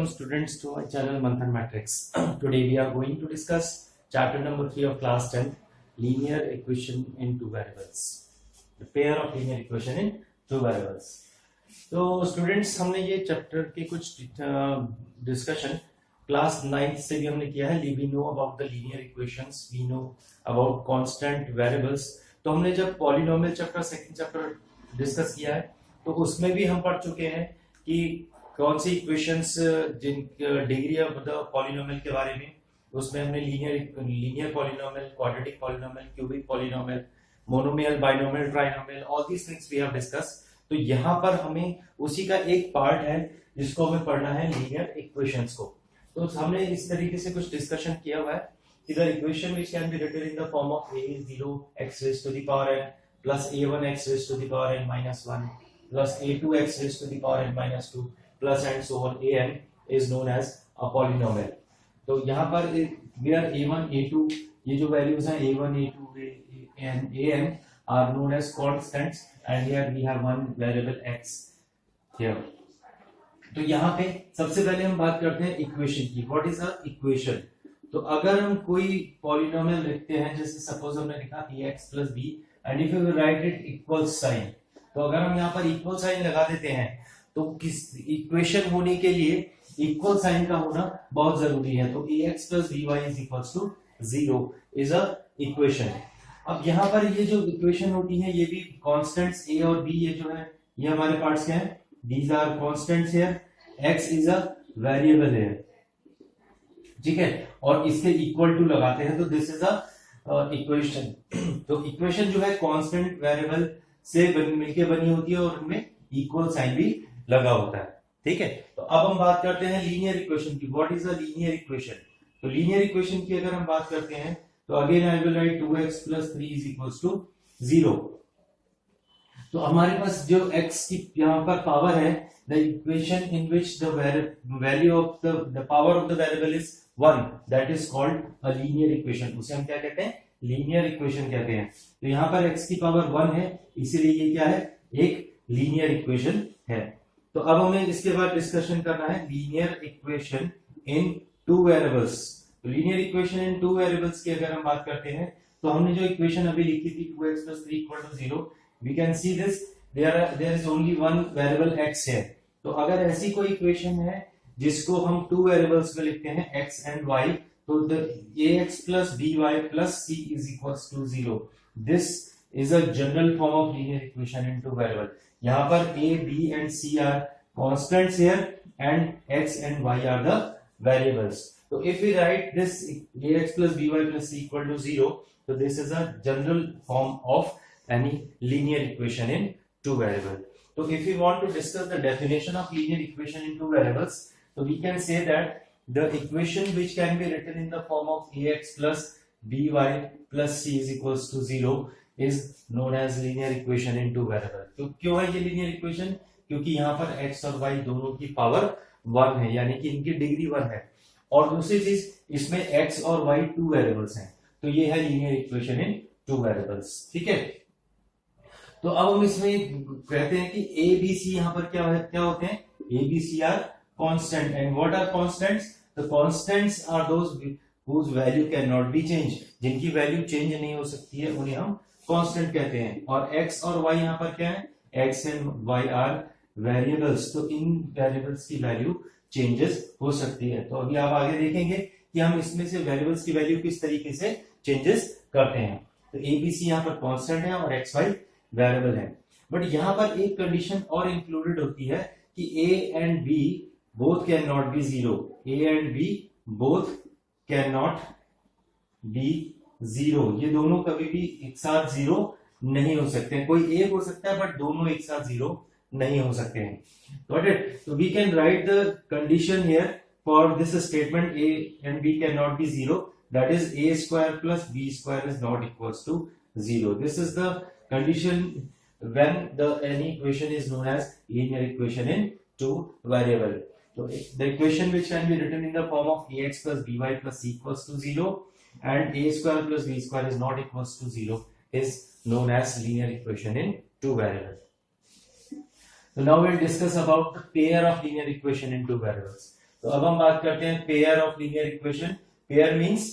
Welcome students to my channel Manthan Matrix. Today we are going to discuss chapter number 3 of class 10, linear equation in two variables. The pair of linear equation in two variables. तो students हमने ये chapter के कुछ discussion class 9th से भी हमने किया है. We know about the linear equations, we know about constant variables. तो हमने जब polynomial chapter second chapter discuss किया है तो उसमें भी हम पढ़ चुके हैं कि कौन सी इक्वेशंस जिन डिग्री ऑफ द पॉलिनोमियल के बारे में. उसमें हमने linear polynomial, quadratic polynomial, cubic polynomial, monomial, binomial, trinomial, all these things we have discuss. तो यहाँ पर हमें उसी का एक पार्ट है जिसको हमें पढ़ना है, लीनियर इक्वेशंस को. तो हमने इस तरीके से कुछ डिस्कशन किया हुआ है कि the equation which can be written in the form of a0x raised to the power n plus a1x raised to the power n minus 1 plus a2x raised to the power n minus 2 plus and so on an is known as a polynomial. तो यहाँ पर where a1 a2 ये जो values हैं a1 a2 and an are known as constants and here we have one variable x here. तो यहाँ पे सबसे पहले हम बात करते हैं इक्वेशन की. What is a equation? तो अगर हम कोई पॉलिनोमियल लिखते हैं, जैसे सपोज हमने लिखा ax plus b and if you write it equal sign, तो अगर हम यहाँ पर इक्वल साइन लगा देते हैं तो किस इक्वेशन होने के लिए इक्वल साइन का होना बहुत जरूरी है. तो ax plus by is equals to 0 is a equation. अब यहाँ पर ये जो इक्वेशन होती है ये भी कांस्टेंट्स a और b, ये जो है ये हमारे पार्ट्स क्या हैं? These are constants here. x is a variable here. ठीक है, और इसके इक्वल टू लगाते हैं तो दिस इज अ इक्वेशन. तो इक्वेशन जो है कांस्टेंट वेरिएबल से मिलके बनी होती है और उनमें इक्वल साइन भी लगा होता है. ठीक है, तो अब हम बात करते हैं लीनियर इक्वेशन की. What is a linear equation? तो लीनियर इक्वेशन की अगर हम बात करते हैं तो again I will write 2x plus 3 is equals to 0. तो हमारे पास जो x की यहाँ पर पावर है, the equation in which the value of the power of the variable is 1, that is called a linear equation. उसे हम क्या कहते हैं? लीनियर इक्वेशन कहते हैं. तो यहाँ पर x की पावर 1 है, इसीलिए ये क्या है? एक लीनियर इक्वेशन है. तो अब हमें इसके बाद डिस्कशन करना है linear equation in two variables. तो linear equation in two variables की अगर हम बात करते हैं तो हमने जो इक्वेशन अभी लिखी थी 2x plus 3 equal to 0, we can see this there is only one variable x है. तो अगर ऐसी कोई इक्वेशन है जिसको हम टू वेरिएबल्स में लिखते हैं x and y, तो the ax plus by plus c is equals to 0. This is a general form of linear equation in two variable. यहाँ पर a, b and c are constants here and x and y are the variables. So if we write this ax plus by plus c equal to 0, so this is a general form of any linear equation in two variable. So if we want to discuss the definition of linear equation in two variables, so we can say that the equation which can be written in the form of ax plus by plus c is equals to 0 is known as linear equation in two variable. तो क्यों है ये linear equation? क्योंकि यहाँ पर x और y दोनों की पावर 1 है, यानी कि इनकी डिग्री 1 है. और दूसरी चीज, इसमें x और y टू वेरिएबल्स हैं, तो ये है linear equation in two variables. ठीक है, तो अब हम इसमें कहते हैं कि a b c यहाँ पर क्या होते हैं? a b c are constant. And what are constants? The constants are those whose value cannot be changed. जिनकी वैल्यू चेंज नहीं हो सकती है उन्हें हम कांस्टेंट कहते हैं. और x और y यहाँ पर क्या है? x and y are variables. तो इन वेरिएबल्स की वैल्यू चेंजेस हो सकती है. तो अभी आप आगे देखेंगे कि हम इसमें से वेरिएबल्स की वैल्यू किस तरीके से चेंजेस करते हैं. तो a b c यहाँ पर कांस्टेंट है और x y वेरिएबल है. बट यहाँ पर एक कंडीशन और इंक्लूडेड होती है कि a and b both can not be 0. a and b both can not be 0. ये दोनों कभी भी एक साथ 0 नहीं हो सकते हैं. कोई एक हो सकता है बट दोनों एक साथ 0 नहीं हो सकते हैं. Got it? So we can write the condition here for this statement a and b cannot be 0. That is a square plus b square is not equals to 0. This is the condition when any equation is known as linear equation in two variable. So the equation which can be written in the form of ax plus by plus c equals to 0 and a square plus b square is not equals to 0 is known as linear equation in two variable. So now we'll discuss about the pair of linear equation in two variables. तो अब हम बात करते हैं pair of linear equation. Pair means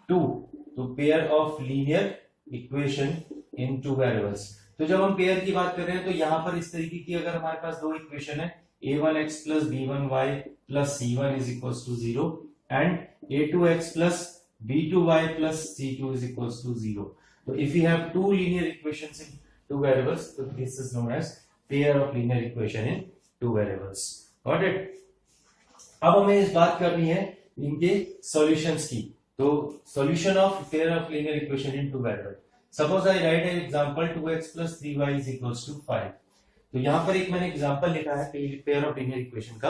two, तो pair of linear equation in two variables. तो जब हम पेयर की बात कर रहे हैं तो यहाँ पर इस तरीके की अगर हमारे पास दो इक्वेशन है, a1x plus b1y plus c1 is equals to 0 and a2x plus b2y plus c2 is equals to 0. So if we have two linear equations in two variables, so this is known as pair of linear equation in two variables. Got it? अब हमें इस बात करनी है इनके solutions की। तो solution of pair of linear equation in two variable. Suppose I right an example 2x plus 3y is equals to 5। तो यहाँ पर एक मैंने एग्जांपल लिखा है पेयर ऑफ लीनियर इक्वेशन का।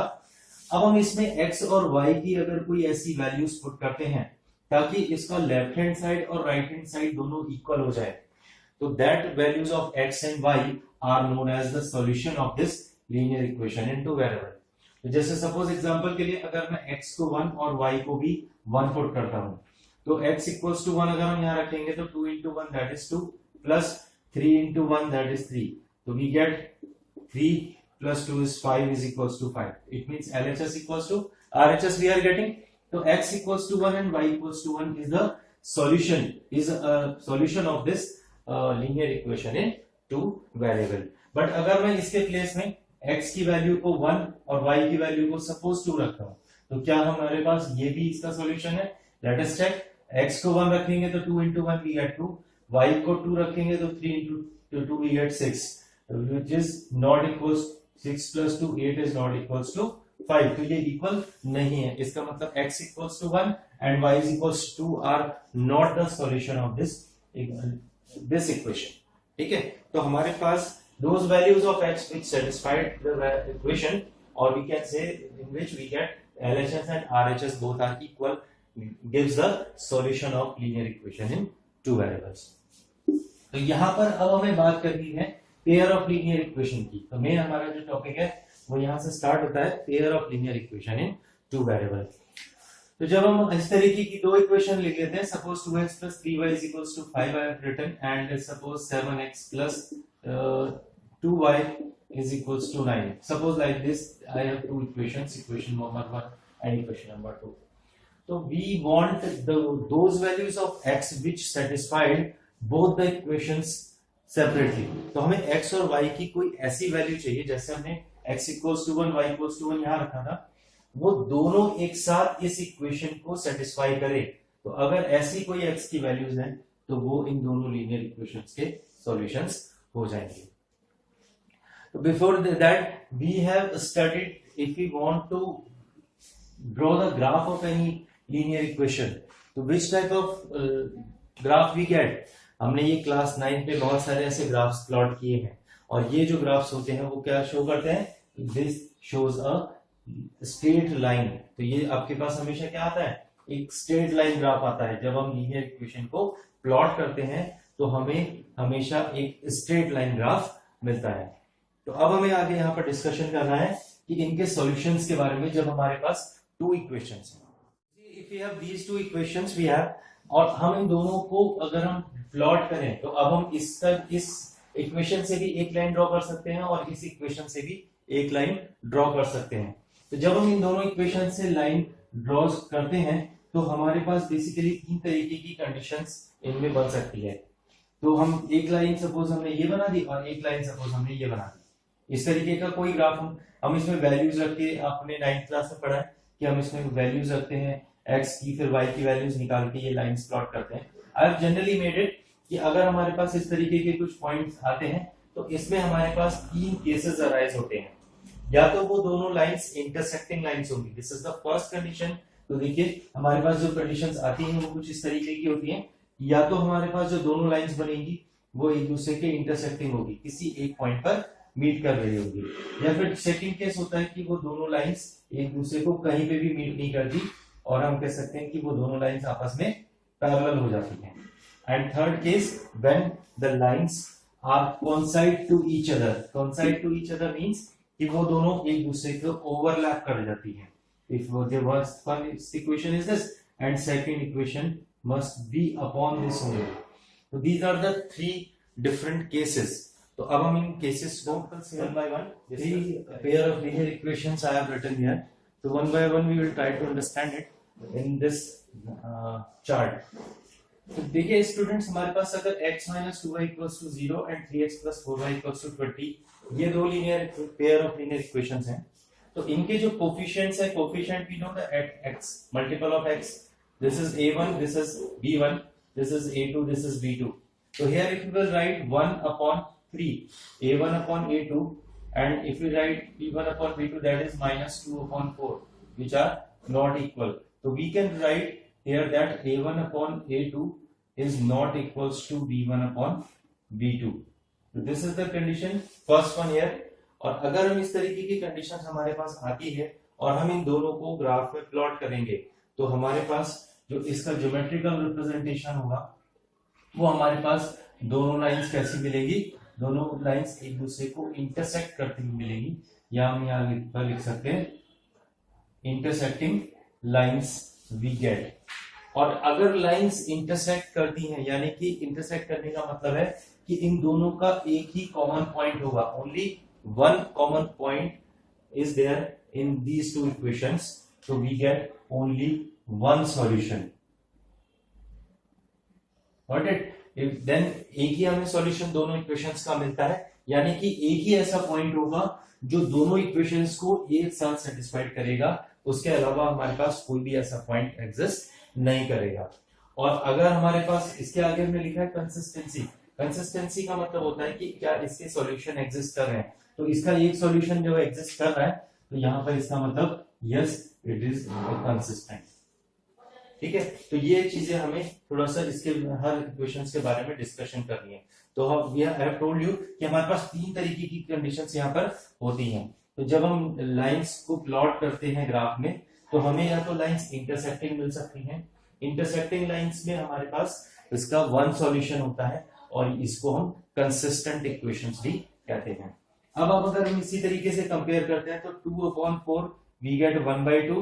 अब हम इसमें x और y की अगर कोई ऐसी वैल्यूज पुट करते हैं ताकि इसका लेफ्ट हैंड साइड और राइट हैंड साइड दोनों इक्वल हो जाए, तो that values of x and y are known as the solution of this linear equation in two variable. तो जैसे सपोज एग्जांपल के लिए अगर मैं x को 1 और y को भी 1 पुट करता हूं, तो x इक्वल्स टू 1 अगर हम यहाँ रखेंगे तो 2 into 1 that is 2 plus 3 into 1 that is 3, तो we get 3 plus 2 is 5 is equals to 5. It means LHS equals to RHS we are getting. So x equals to 1 and y equals to 1 is the solution of this linear equation in two variable. But अगर मैं इसके place में x की value को 1 और y की value को suppose 2 रखता हूँ, तो क्या हमारे पास ये भी इसका सॉल्यूशन है? Let us check. x को 1 रखेंगे तो 2 into 1 we get 2, y को 2 रखेंगे तो 3 into 2 we get 6, which is not equals 6 plus 2 8 is not equals to 5। तो ये इक्वल नहीं है, इसका मतलब x equals to 1 and y is equals to 2 are not the solution of this equation। ठीक है, तो हमारे पास those values of x which satisfied the equation, or we can say in which we get LHS and RHS both are equal, gives the solution of linear equation in two variables। तो यहाँ पर अब हमें बात करनी है pair of linear equation की। तो मेन हमारा जो टॉपिक है वो यहाँ से स्टार्ट होता है, pair of linear equation in two variable. तो जब हम इस तरीके की दो इक्वेशन लिख लेते हैं, suppose 2x plus 3y is equals to 5 I have written, and suppose 7x plus 2y is equals to 9. Suppose like this I have two equations, equation number 1 and equation number 2. So we want those values of x which satisfied both the equations separately। तो हमें x और y की कोई ऐसी value चाहिए, जैसे हमने x equals to 1 y equals to 1 यहाँ रखा था, वो दोनों एक साथ इस इक्वेशन को सेटिस्फाई करे। तो अगर ऐसी कोई x की वैल्यूज हैं तो वो इन दोनों लीनियर इक्वेशंस के सॉल्यूशंस हो जाएंगे। तो before that we have studied if we want to draw the graph of any linear equation, तो which type of graph we get। हमने ये क्लास 9 पे बहुत सारे ऐसे ग्राफ्स प्लॉट किए हैं, और ये जो ग्राफ्स होते हैं वो क्या शो करते हैं? This shows a straight line. तो ये आपके पास हमेशा क्या आता है? एक स्ट्रेट लाइन ग्राफ आता है। जब हम लीनियर इक्वेशन को प्लॉट करते हैं तो हमें हमेशा एक स्ट्रेट लाइन ग्राफ मिलता है। तो अब हमें आगे यहाँ पर डिस्कशन करना है कि इनके सॉल्यूशंस के बारे में, जब हमारे पास टू इक्वेशंस हैं। If we have these two equations we have, और हम इन दोनों को अगर हम प्लॉट करें तो अब हम इस इक्वेशन से भी एक लाइन ड्रॉ कर सकते हैं और इस इक्वेशन से भी एक लाइन ड्रॉ कर सकते हैं। तो जब हम इन दोनों इक्वेशन से लाइन ड्रॉ करते हैं तो हमारे पास बेसिकली तीन तरीके की कंडीशंस इनमें बन सकती है। तो हम एक लाइन सपोज हमने ये बना दी और एक लाइन सपोज हमने ये बना दी। इस तरीके का कोई ग्राफ हम इसमें वैल्यूज रख के, आपने 9th क्लास में पढ़ा है कि हम इसमें वैल्यूज रखते हैं x की, फिर y की वैल्यूज निकाल के ये लाइंस प्लॉट करते हैं। I have generally made it कि अगर हमारे पास इस तरीके के कुछ पॉइंट्स आते हैं तो इसमें हमारे पास तीन केसेस अराइज होते हैं। या तो वो दोनों लाइंस इंटरसेक्टिंग लाइंस होंगी, this is the first condition. तो देखिए हमारे पास जो कंडीशंस आती हैं वो कुछ इस तरीके की होती हैं। या तो हमारे पास जो दोनों लाइंस बनेंगी वो एक दूसरे के इंटरसेक्टिंग होगी, किसी एक पॉइंट पर मीट कर रही होगी। या फिर सेकंड केस होता है कि वो दोनों लाइंस एक दूसरे को कहीं पे भी मीट नहीं करती और हम कह सकते हैं कि वो दोनों लाइंस आपस में पैरेलल हो जाती हैं। And third case when the lines are coincide to each other. Coincide to each other means कि वो दोनों एक दूसरे को ओवरलैप कर जाती हैं। If the first equation is this and second equation must be upon this only. So these are the three different cases. तो अब हम इन केसेस को one by one, three pair of linear equations I have written here. So one by one we will try to understand it in this chart. तो देखिए students, हमारे पास अगर x minus 2y equals to 0 and 3x plus 4y equals to 20, ये दो linear pair of linear equations हैं। तो इनके जो कोफिशिएंट्स है, coefficient we know the at x, multiple of x, this is a1, this is b1, this is a2, this is b2. So here if you will write 1 upon 3, a1 upon a2, and if you write b1 upon b2, that is minus 2 upon 4, which are not equal. So we can write here that a1 upon a2 is not equals to b1 upon b2. So this is the condition, first one here. और अगर हम इस तरीके की condition हमारे पास आती है और हम इन दोनों को ग्राफ में प्लॉट करेंगे, तो हमारे पास जो इसका ज्योमेट्रिकल रिप्रेजेंटेशन होगा वो हमारे पास दोनों लाइंस कैसी मिलेगी, दोनों लाइंस एक दूसरे को इंटरसेक्ट करती हुई मिलेगी, या हम यहाँ लिख सकते हैं इंटरसेक्टिंग लाइंस वी गेट। और अगर लाइंस इंटरसेक्ट करती हैं, यानी कि इंटरसेक्ट करने का मतलब है कि इन दोनों का एक ही कॉमन पॉइंट होगा, only one common point is there in these two equations, so we get only one solution. Got it? Then एक ही हमें सॉल्यूशन दोनों इक्वेशंस का मिलता है, यानी कि एक ही ऐसा पॉइंट होगा जो दोनों इक्वेशंस को एक साथ सेटिस्फाइड करेगा, उसके अलावा हमारे पास कोई भी ऐसा पॉइंट एग्जिस्ट नहीं करेगा। और अगर हमारे पास इसके आगे हमने लिखा है कंसिस्टेंसी, कंसिस्टेंसी का मतलब होता है कि क्या इसके सॉल्यूशन एग्जिस्ट कर रहे हैं। तो इसका एक सॉल्यूशन जो एग्जिस्ट कर रहा है, तो यहाँ पर इसका मतलब यस इट इज कंसिस्टेंट। ठीक है, तो ये चीजें हमें थोड़ा सा इसके हर इक्वेशंस के बारे में डिस्कशन करनी है। तो हम वी हैव टोल्ड यू कि हमारे पास तीन तरीके की कंडीशंस यहाँ पर होती हैं। तो जब हम लाइंस को प्लॉट करते हैं ग्राफ में, तो हमें या तो लाइंस इंटरसेक्टिंग मिल सकती हैं, इंटरसेक्टिंग लाइंस में हमारे पास इसका वन सॉल्यूशन होता है और इसको हम कंसिस्टेंट इक्वेशंस भी कहते हैं। अब अगर हम इसी तरीके से कंपेयर करते हैं, तो 2/4 we get 1/2,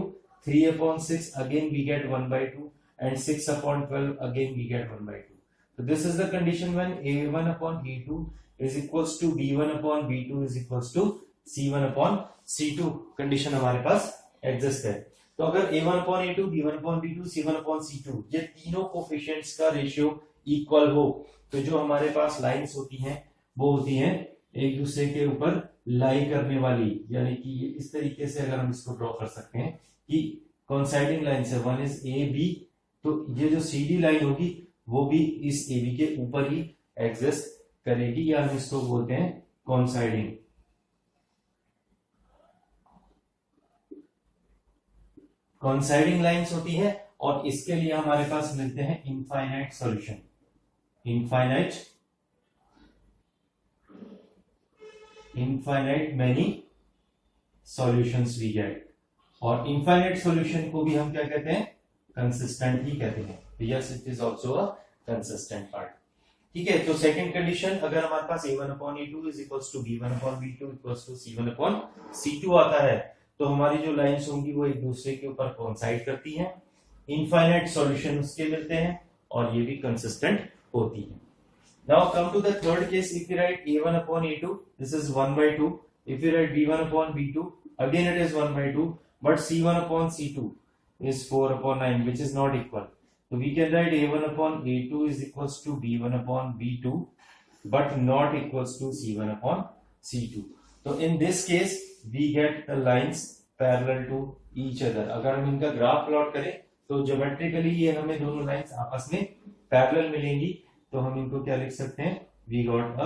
3/6 again we get 1/2, and 6/12 again we get 1/2. So this is the condition when a1/a2 is equals to b1/b2 is equals to c1/c2 condition हमारे पास एग्जिस्ट है। तो अगर a1/a2, b1/b2, c1/c2 ये तीनों कोफिशिएंट्स का रेशियो इक्वल हो, तो जो हमारे पास लाइंस होती हैं वो होती हैं एक दूसरे के ऊपर लाई करने वाली, यानी कि इस तरीके से अगर हम इसको ड्रॉ कर सकते हैं कि कोइंसाइडिंग लाइंस है, वन इज ए बी, तो ये जो सी डी लाइन होगी वो भी इस ए बी के ऊपर ही एग्जिस्ट करेगी, या हम इसको बोलते हैं कोइंसाइडिंग। कोइंसाइडिंग लाइंस होती है और इसके लिए हमारे पास मिलते हैं infinite solution, infinite many solutions we get. और इनफाइनाइट सॉल्यूशन को भी हम क्या कहते हैं, कंसिस्टेंट ही कहते हैं। Yes it is also a consistent part. ठीक है, तो सेकंड कंडीशन, अगर हमारे पास a1/a2 is equals to b1/b2 equals to c1/c2 आता है, तो हमारी जो लाइंस होंगी वो एक दूसरे के ऊपर कोइंसाइड करती हैं, इनफाइनाइट सॉल्यूशन उसके मिलते हैं और ये भी कंसिस्टेंट होती है। Now come to the third case. If you write a1/a2, this is 1/2. If you write b1/b2, again it is 1/2. But c1/c2 is 4/9, which is not equal. So we can write a1/a2 is equals to b1/b2, but not equals to c1/c2. So in this case, we get the lines parallel to each other. अगर हम इनका graph plot करें, तो geometrically ये हमें दोनों lines आपस में पैरेलल मिलेंगी, तो हम इनको क्या लिख सकते हैं, we got a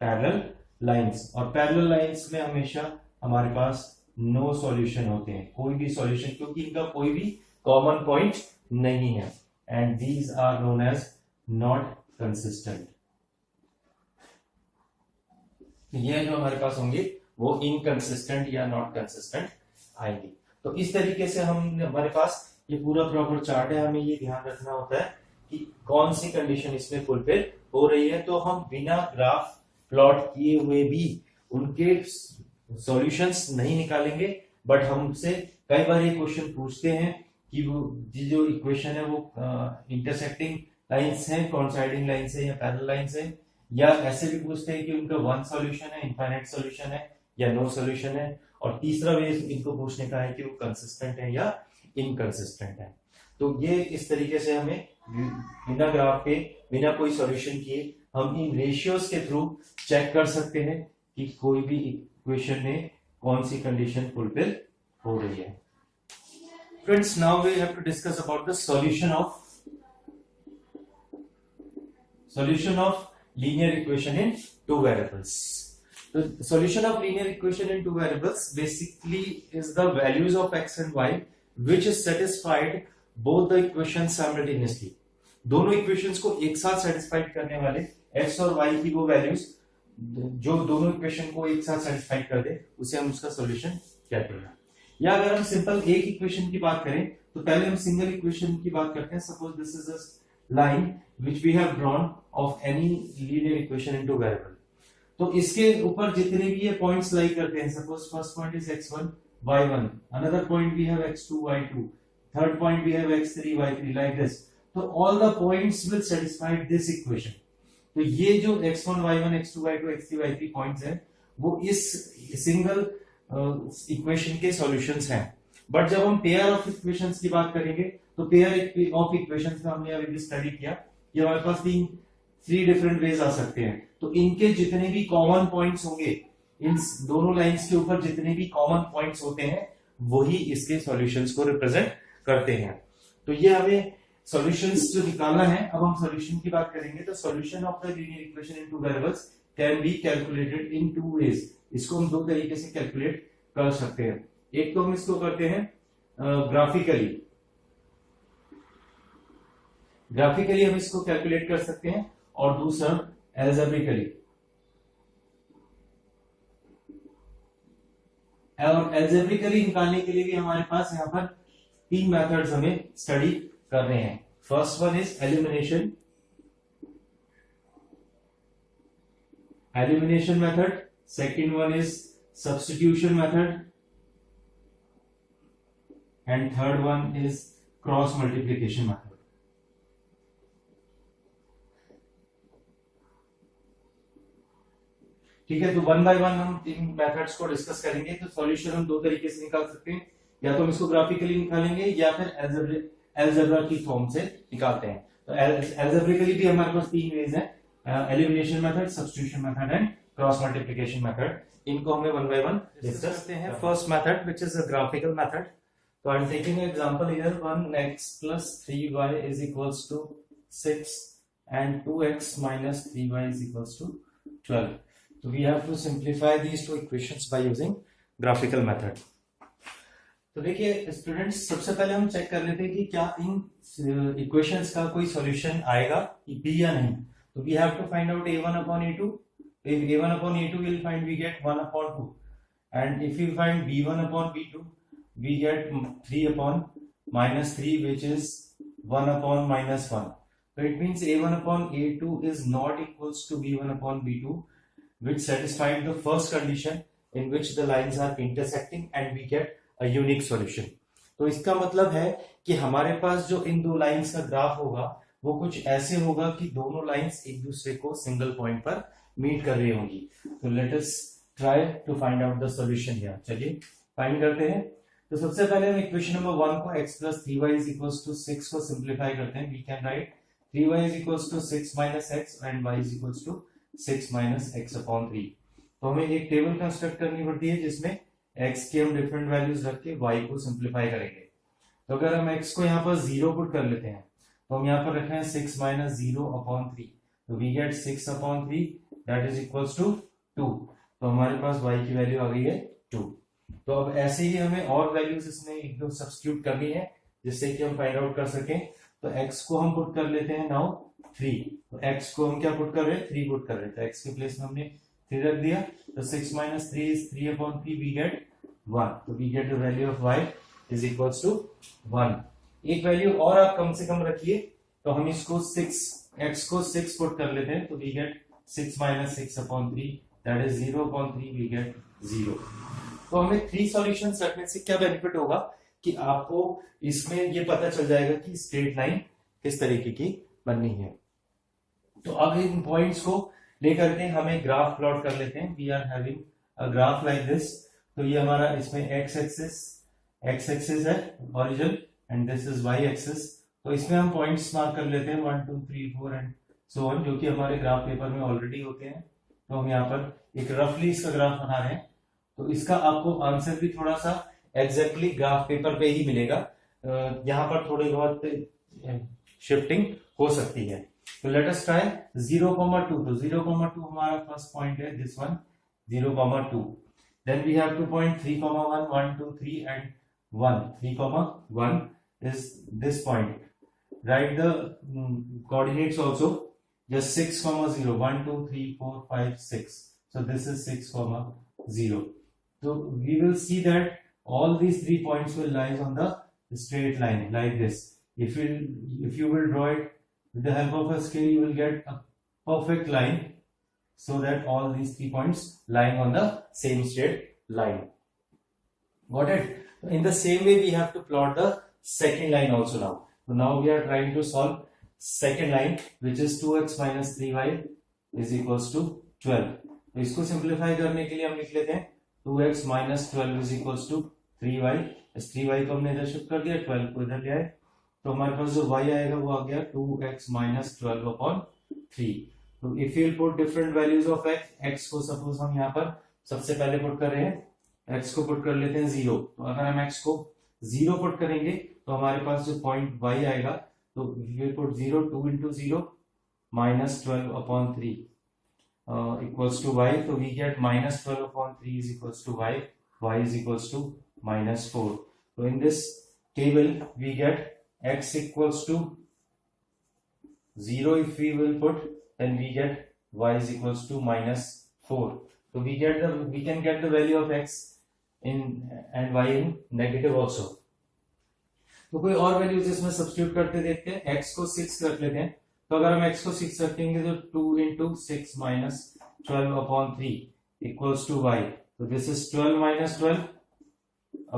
parallel lines. और पैरेलल लाइंस में हमेशा हमारे पास नो सॉल्यूशन होते हैं, कोई भी सॉल्यूशन, क्योंकि इनका कोई भी कॉमन पॉइंट नहीं है, and these are known as not consistent. ये जो हमारे पास होंगे वो इनकंसिस्टेंट या नॉट कंसिस्टेंट आएंगे। तो इस तरीके से हम, हमारे पास ये पूरा प्रॉपर चार्ट है, हमें ये ध्यान रखना होता है कि कौन सी कंडीशन इसमें फुलफिल हो रही है। तो हम बिना ग्राफ प्लॉट किए हुए भी उनके सॉल्यूशंस नहीं निकालेंगे, बट हमसे कई बार ये क्वेश्चन पूछते हैं कि वो जो इक्वेशन है वो इंटरसेक्टिंग लाइंस है, कोइंसाइडिंग लाइंस है या पैरेलल लाइंस है, या ऐसे भी पूछते हैं कि उनका वन सॉल्यूशन है, इनफाइनाइट सॉल्यूशन है, या नो सोल्यूशन है, और तीसरा वे इनको पूछने का है कि वो कंसिस्टेंट है या इनकंसिस्टेंट है। तो ये इस तरीके से हमें बिना ग्राफ के, बिना कोई सॉल्यूशन किए, हम इन रेशियोज के थ्रू चेक कर सकते हैं कि कोई भी इक्वेशन में कौन सी कंडीशन फुलफिल हो रही है। Friends, now we have to discuss about the solution of linear equation in two variables. The solution of linear equation in two variables basically is the values of x and y which is satisfied both the equations simultaneously. दोनों equations को एक साथ satisfied करने वाले x और y की वो values जो दोनों इक्वेशन को एक साथ सेटिस्फाइड कर दे, उसे हम उसका सॉल्यूशन कहते हैं। या अगर हम सिंपल एक इक्वेशन की बात करें तो पहले हम सिंगल इक्वेशन की बात करते हैं। Suppose this is a line which we have drawn of any linear equation into variable. तो इसके ऊपर जितने भी ये पॉइंट्स लाई करते हैं, suppose first point is x1 y1, another point we have x2 y2, third point we have x3 y3, like this. तो all the points will satisfy this equation. तो ये जो x1 y1 x2 y2 x3 y3 points हैं वो इस single equation के solutions हैं। But जब हम पेयर ऑफ इक्वेशंस की बात करेंगे तो पेयर ऑफ इक्वेशंस में हमने अभी स्टडी किया, ये हमारे पास थ्री डिफरेंट वेज आ सकते हैं। तो इनके जितने भी कॉमन पॉइंट्स होंगे, इन दोनों लाइंस के ऊपर जितने भी कॉमन पॉइंट्स होते हैं वही इसके सॉल्यूशंस को रिप्रेजेंट करते हैं। तो ये हमें सॉल्यूशंस जो निकालना है, अब हम सॉल्यूशन की बात करेंगे। तो solution of the linear equation in two variables can be calculated in two ways. इसको हम दो तरीके से कैलकुलेट कर सकते हैं। एक तो हम इसको करते हैं ग्राफिकली हम इसको कैलकुलेट कर सकते हैं, और दूसरा एल्जेब्रिकली। और एल्जेब्रिकली निकालने के लिए भी हमारे पास यहाँ पर तीन मेथड्स हमें स्टडी करने हैं। First one is elimination method, second one is substitution method, and third one is cross multiplication method. ठीक है, तो वन बाय वन हम इन मेथड्स को डिस्कस करेंगे। तो सॉल्यूशन हम दो तरीके से निकाल सकते हैं, या तो हम इसको ग्राफिकली निकालेंगे या फिर एल्जेब्रा की फॉर्म से निकालते हैं। तो एल्जेब्रिकली भी हमारे पास तीन वेज हैं, elimination method, substitution method and cross multiplication method. इनको हमें वन बाय वन डिस्कस करते हैं। First method which is a graphical method. तो I am taking an example here, 1x plus 3y is equals to 6 and 2x minus 3y is equals to 12. So we have to simplify these two equations by using graphical method. तो देखिए students, सबसे पहले हम check कर लेते हैं कि क्या इन इक्वेशंस का कोई सॉल्यूशन आएगा बी या नहीं। तो we have to find out a1 upon a2. If a1 upon a2 we'll find, we get 1 upon 2, and if we find b1 upon b2 we get 3 upon minus 3, which is 1 upon minus 1. So it means a1 upon a2 is not equals to b1 upon b2, which satisfied the first condition in which the lines are intersecting and we get a unique solution. तो इसका मतलब है कि हमारे पास जो इन दो lines का graph होगा वो कुछ ऐसे होगा कि दोनों लाइंस एक दूसरे को सिंगल पॉइंट पर मीट कर रही होंगी। तो let us try to find out the solution here. चलिए फाइंड करते हैं। तो सबसे पहले हम इक्वेशन नंबर 1 को x plus 3y is equals to 6 को सिंप्लीफाई करते हैं। We can write 3y is equals to 6 minus x and y is equals to 6 minus x upon 3। तो हमें एक टेबल कंस्ट्रक्ट करनी पड़ती है जिसमें x की हम डिफरेंट वैल्यूज रख के y को सिंप्लीफाई करेंगे। तो अगर हम x को यहाँ पर 0 पुट कर लेते हैं तो हम यहाँ पर रख रहे हैं 6 minus 0 upon 3। तो we get 6 upon 3 that is equals to 2। तो हमारे पास y की वैल्यू आ गई है 2। तो अब ऐसे ही हमें और वैल्यूज इसमें एकदम सब्स्टिट्यूट करनी है जिससे कि हम फाइंड आउट कर सकें। तो x को हम पुट कर लेते हैं नाउ 3। तो x को हम क्या पुट कर रहे हैं, 3 पुट कर रहे हैं। तो x के प्लेस में हमने 3 रख दिया। तो 6 minus 3 is 3 upon 3, we get 1। तो we get the value of y is equals to 1। एक वैल्यू और आप कम से कम रखिए, तो हम इसको x को 6 पुट कर लेते हैं। तो we get 6 minus 6 upon 3, that is 0 upon 3, we get 0। तो हमें 3 सॉल्यूशंस रखने से क्या बेनिफिट होगा कि आपको इसमें ये पता चल जाएगा कि स्ट्रेट लाइन किस तरीके की बननी है। तो अब इन पॉइंट्स को लेकर के हमें ग्राफ प्लॉट कर लेते हैं। We are having a graph like this, तो ये हमारा इसमें एक्स एक्सिस है origin and this is y axis. तो इसमें हम पॉइंट्स मार्क कर लेते हैं 1 2 3 4 एंड सो ऑन, जो कि हमारे ग्राफ पेपर में ऑलरेडी होते हैं। तो हम यहाँ पर एक रफली इसका ग्राफ बना रहे हैं। तो इसका आपको आंसर भी थोड़ा सा एग्जैक्टली ग्राफ पेपर पे ही मिलेगा, यहाँ पर थोड़ी बहुत शिफ्टिंग हो सकती है। तो लेट अस ट्राई 0,2। तो 0,2 हमारा फर्स्ट पॉइंट है, this one 0,2। Then we have two point 3,1 1 2 3 and 1 3,1 is this point. Write the coordinates also. Just 6,0 1 2 3 4 5 6. So this is 6,0. So we will see that all these 3 points will lie on the straight line like this. If you will draw it with the help of a scale, you will get a perfect line so that all these 3 points lying on the same straight line. Got it? In the same way, we have to plot the second line also now. So now we are trying to solve second line, which is 2x minus 3y is equals to 12. तो इसको simplify करने के लिए हम लिख लेते हैं 2x minus 12 is equals to 3y. इस 3y को हमने इधर शिफ्ट कर दिया, 12 को इधर ले आए, तो हमारे पास जो y आएगा वो आ गया 2x minus 12 upon 3. तो if you put different values of x को सपोज हम यहाँ पर सबसे पहले पुट कर रहे हैं, x को पुट कर लेते हैं 0। तो अगर हम x को 0 पुट करेंगे तो हमारे पास जो पॉइंट y आएगा, तो we put 0 2 into 0 minus 12 upon 3 equals to y. तो we get minus 12 upon 3 is equals to y is equals to minus 4. So in this table we get x equals to 0 if we will put, then we get y is equals to minus 4. So we can get the value of x in and y in negative also. तो कोई और values इसमें substitute करते देखते हैं। x को 6 रख लेते हैं, तो अगर हम x को 6 रखेंगे तो 2 into 6 minus 12 upon 3 equals to y. तो this is 12 minus 12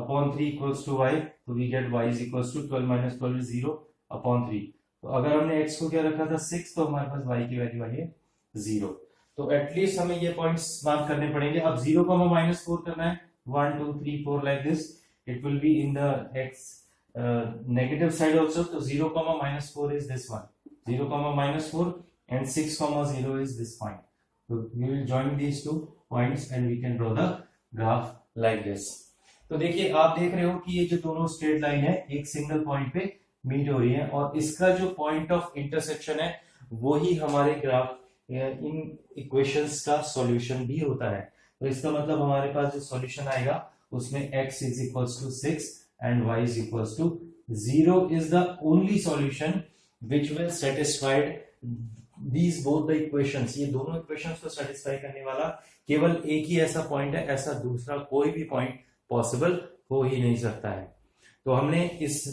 upon 3 equals to y. तो we get y is equals to 12 minus 12 is 0 upon 3. तो अगर हमने x को क्या रखा था 6, तो हमारे पास y की वैल्यू आई है 0। तो एटलीस्ट हमें ये पॉइंट्स मार्क करने पड़ेंगे। अब 0, -4 करना है 1 2 3 4 like this. It will be in the x negative side also. So 0, -4 is this one, 0, -4 and 6, 0 is this point. So we will join these two points and we can draw the graph like this. तो देखिए आप देख रहे हो कि ये जो दोनों स्ट्रेट लाइन है एक सिंगल पॉइंट पे मीट हो रही है, और इसका जो पॉइंट ऑफ इंटरसेक्शन है वो ही हमारे ग्राफ इन इक्वेशंस का सॉल्यूशन भी होता है। तो इसका मतलब हमारे पास जो सॉल्यूशन आएगा उसमें x is equals to 6 and y is equals to 0 is the only solution which will satisfy these both the equations. ये दोनों इक्वेशंस को सेटिस्फाई करने वाला केवल एक ही ऐसा पॉइंट है, ऐसा दूसरा कोई भी पॉइंट पॉसिबल हो ही नहीं सकता है। तो हमने इस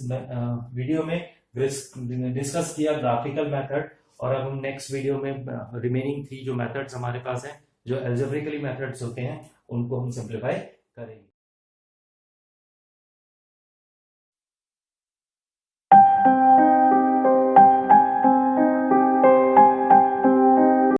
वीडियो में डिस्कस किया ग्राफिकल मेथड, और अब हम नेक्स्ट वीडियो में रिमेनिंग 3 जो मेथड्स हमारे पास हैं, जो एल्जेब्रिकली मेथड्स होते हैं, उनको हम सिंप्लीफाई करेंगे।